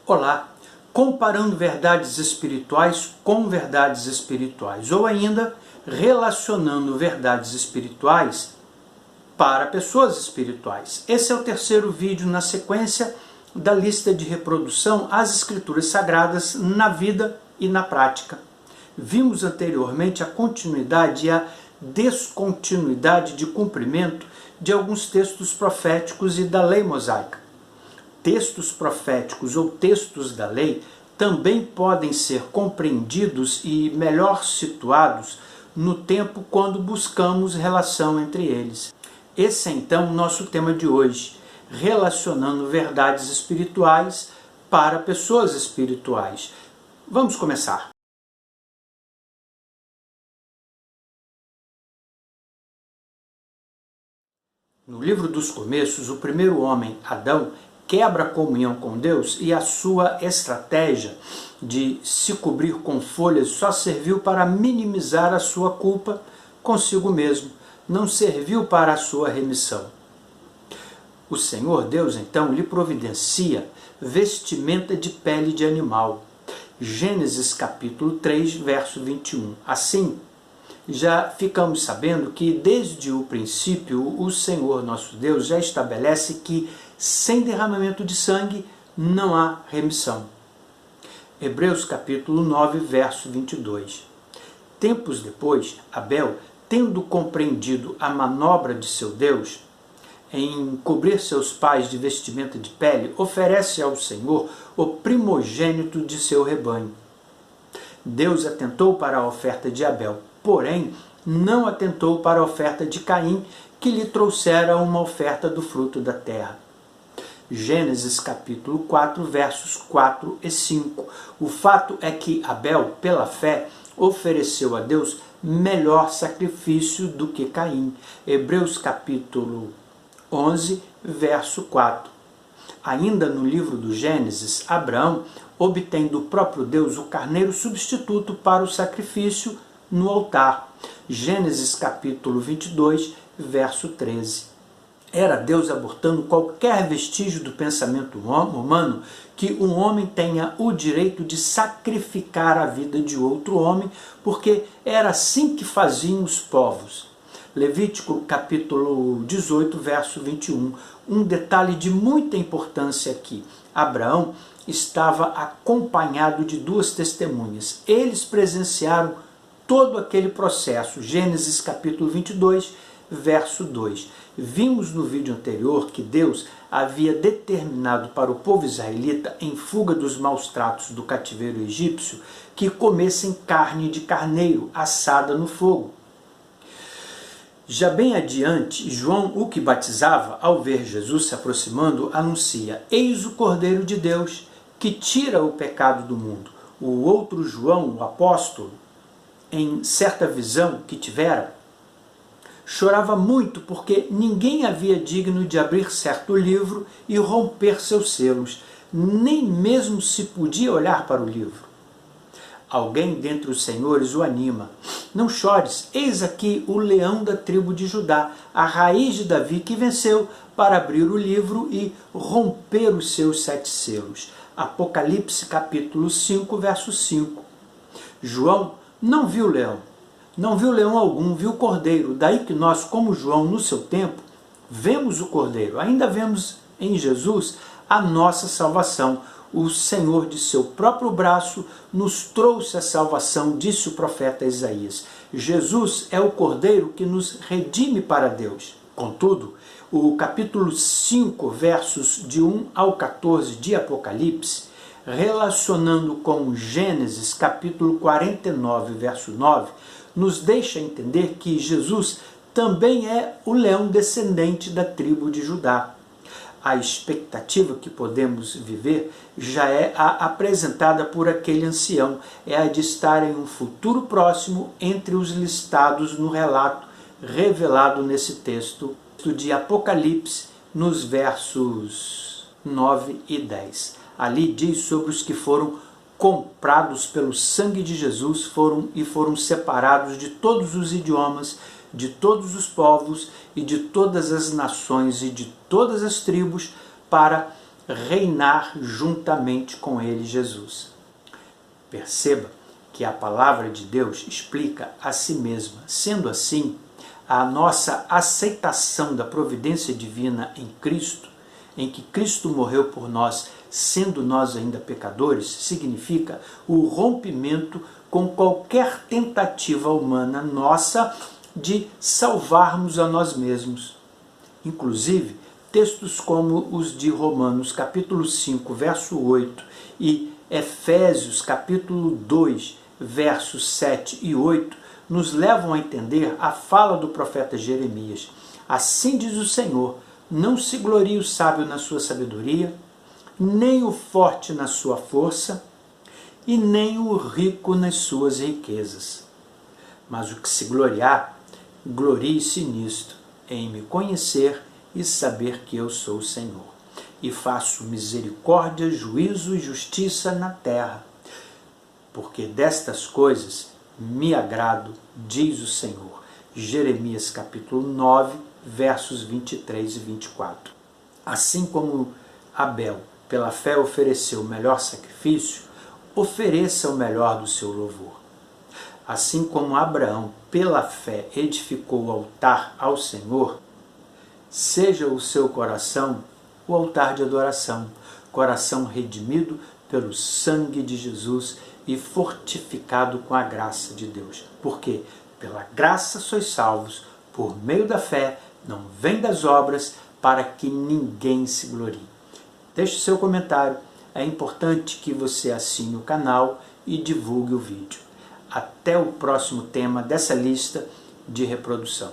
Olá! Comparando verdades espirituais com verdades espirituais, ou ainda relacionando verdades espirituais para pessoas espirituais. Esse é o terceiro vídeo na sequência da lista de reprodução As Escrituras Sagradas na Vida e na Prática. Vimos anteriormente a continuidade e a descontinuidade de cumprimento de alguns textos proféticos e da lei mosaica. Textos proféticos ou textos da lei também podem ser compreendidos e melhor situados no tempo quando buscamos relação entre eles. Esse é então o nosso tema de hoje, relacionando verdades espirituais para pessoas espirituais. Vamos começar. No livro dos Começos, o primeiro homem, Adão, quebra a comunhão com Deus e a sua estratégia de se cobrir com folhas só serviu para minimizar a sua culpa consigo mesmo, não serviu para a sua remissão. O Senhor Deus então lhe providencia vestimenta de pele de animal. Gênesis capítulo 3, verso 21. Assim, já ficamos sabendo que desde o princípio o Senhor nosso Deus já estabelece que sem derramamento de sangue não há remissão. Hebreus capítulo 9, verso 22. Tempos depois, Abel, tendo compreendido a manobra de seu Deus, em cobrir seus pais de vestimenta de pele, oferece ao Senhor o primogênito de seu rebanho. Deus atentou para a oferta de Abel, porém não atentou para a oferta de Caim, que lhe trouxera uma oferta do fruto da terra. Gênesis capítulo 4, versos 4 e 5. O fato é que Abel, pela fé, ofereceu a Deus melhor sacrifício do que Caim. Hebreus capítulo 11, verso 4. Ainda no livro do Gênesis, Abraão obtém do próprio Deus o carneiro substituto para o sacrifício no altar. Gênesis capítulo 22, verso 13. Era Deus abortando qualquer vestígio do pensamento humano que um homem tenha o direito de sacrificar a vida de outro homem, porque era assim que faziam os povos. Levítico capítulo 18, verso 21. Um detalhe de muita importância aqui. Abraão estava acompanhado de duas testemunhas. Eles presenciaram todo aquele processo. Gênesis capítulo 22, verso 2. Vimos no vídeo anterior que Deus havia determinado para o povo israelita, em fuga dos maus tratos do cativeiro egípcio, que comessem carne de carneiro assada no fogo. Já bem adiante, João, o que batizava, ao ver Jesus se aproximando, anuncia: eis o Cordeiro de Deus, que tira o pecado do mundo. O outro João, o apóstolo, em certa visão que tivera, chorava muito porque ninguém havia digno de abrir certo livro e romper seus selos, nem mesmo se podia olhar para o livro. Alguém dentre os senhores o anima: não chores, eis aqui o leão da tribo de Judá, a raiz de Davi, que venceu para abrir o livro e romper os seus 7 selos. Apocalipse capítulo 5, verso 5. João não viu leão. Não viu leão algum, viu o cordeiro. Daí que nós, como João no seu tempo, vemos o cordeiro. Ainda vemos em Jesus a nossa salvação. O Senhor de seu próprio braço nos trouxe a salvação, disse o profeta Isaías. Jesus é o cordeiro que nos redime para Deus. Contudo, o capítulo 5, versos de 1 ao 14 de Apocalipse, relacionando com Gênesis capítulo 49, verso 9, nos deixa entender que Jesus também é o leão descendente da tribo de Judá. A expectativa que podemos viver já é a apresentada por aquele ancião, é a de estar em um futuro próximo entre os listados no relato revelado nesse texto de Apocalipse, nos versos 9 e 10. Ali diz sobre os que foram comprados pelo sangue de Jesus, foram separados de todos os idiomas, de todos os povos e de todas as nações e de todas as tribos, para reinar juntamente com ele, Jesus. Perceba que a palavra de Deus explica a si mesma. Sendo assim, a nossa aceitação da providência divina em Cristo, em que Cristo morreu por nós, sendo nós ainda pecadores, significa o rompimento com qualquer tentativa humana nossa de salvarmos a nós mesmos. Inclusive, textos como os de Romanos capítulo 5, verso 8 e Efésios capítulo 2, versos 7 e 8, nos levam a entender a fala do profeta Jeremias. Assim diz o Senhor, não se glorie o sábio na sua sabedoria, nem o forte na sua força, e nem o rico nas suas riquezas. Mas o que se gloriar, glorie-se nisto, em me conhecer e saber que eu sou o Senhor. E faço misericórdia, juízo e justiça na terra, porque destas coisas me agrado, diz o Senhor. Jeremias capítulo 9, versos 23 e 24. Assim como Abel, pela fé, ofereceu o melhor sacrifício, ofereça o melhor do seu louvor. Assim como Abraão, pela fé, edificou o altar ao Senhor, seja o seu coração o altar de adoração, coração redimido pelo sangue de Jesus e fortificado com a graça de Deus. Porque pela graça sois salvos, por meio da fé, não vem das obras, para que ninguém se glorie. Deixe seu comentário, é importante que você assine o canal e divulgue o vídeo. Até o próximo tema dessa lista de reprodução.